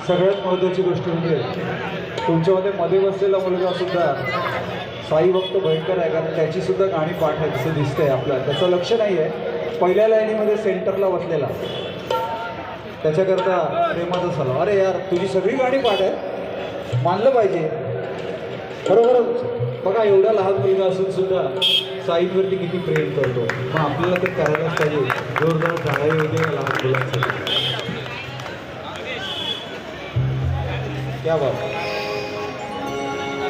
सगळ्यात महत्त्वाची गोष्ट म्हणजे तुमच्यामध्ये मध्ये बसलेला मुलगा सुद्धा साई भक्त भयंकर आहे, कारण त्याची सुद्धा गाणी पाठ आहे असं दिसतंय आपल्याला. त्याचं लक्ष नाही आहे, पहिल्या लाईनीमध्ये सेंटरला बसलेला, त्याच्याकरता प्रेमाचं झालं. अरे यार, तुझी सगळी गाणी पाठ आहे, मानलं पाहिजे. बरोबर बघा, एवढा लहान मुलगा असून सुद्धा साईंवरती किती प्रेम करतो. मग आपल्याला तर करायलाच पाहिजे. जोरदार टाळ्या वगैरे लहान मुलांसाठी. क्या बात.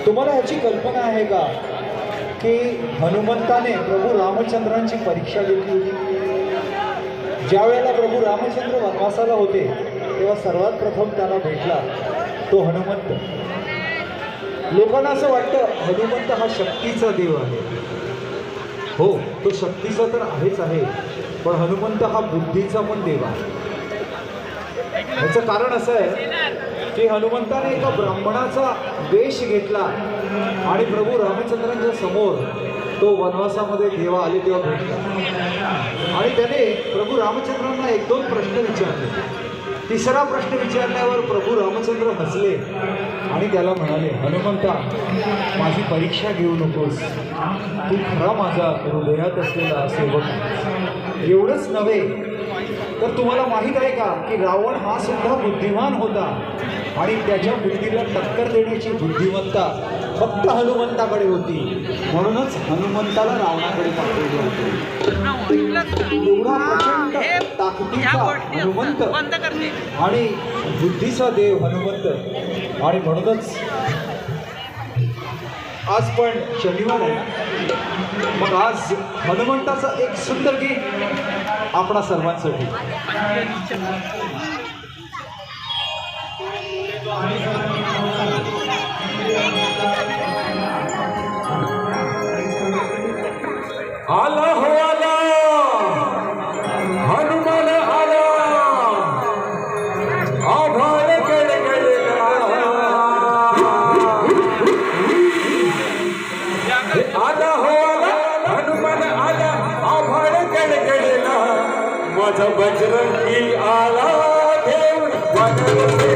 तुम्हाला ह्याची कल्पना आहे का की हनुमंताने प्रभू रामचंद्रांची परीक्षा घेतली होती? ज्या वेळेला प्रभू रामचंद्र वनवासाला होते तेव्हा सर्वात प्रथम त्याला भेटला तो हनुमंत. लोकांना असं वाटतं हनुमंत हा शक्तीचा देव आहे. हो, तो शक्तीचा तर आहेच आहे, पण हनुमंत हा बुद्धीचा पण देव आहे. याचं कारण असं आहे की हनुमंताने एका ब्राह्मणाचा वेश घेतला आणि प्रभू रामचंद्रांच्या समोर तो वनवासामध्ये जेव्हा आले तेव्हा भेटला आणि त्याने प्रभू रामचंद्रांना एक दोन प्रश्न विचारले. तिसरा प्रश्न विचारल्यावर प्रभू रामचंद्र हसले आणि त्याला म्हणाले, हनुमंता, माझी परीक्षा घेऊ नकोस, तू खरा माझा हृदयात असलेला सेवक. एवढंच नव्हे तर तुम्हाला माहीत आहे का की रावण हा सुद्धा बुद्धिमान होता आणि त्याच्या बुद्धीला टक्कर देण्याची बुद्धिमत्ता फक्त हनुमंताकडे होती. म्हणूनच हनुमंताला रावणाकडे पाठवले होते. एवढा प्रचंड ताकदीचा हनुमंत आणि बुद्धीचा देव हनुमंत. आणि म्हणूनच आज पण शनिवार आहे, मग आज हनुमंताचं एक सुंदर गीत आपणा सर्वांसाठी. आला हो आला, हनुमान आला, आभाळ गडगडला. आला हो आला, हनुमान आला, आभाळ गडगडला. माझा बजरंगी आला, देव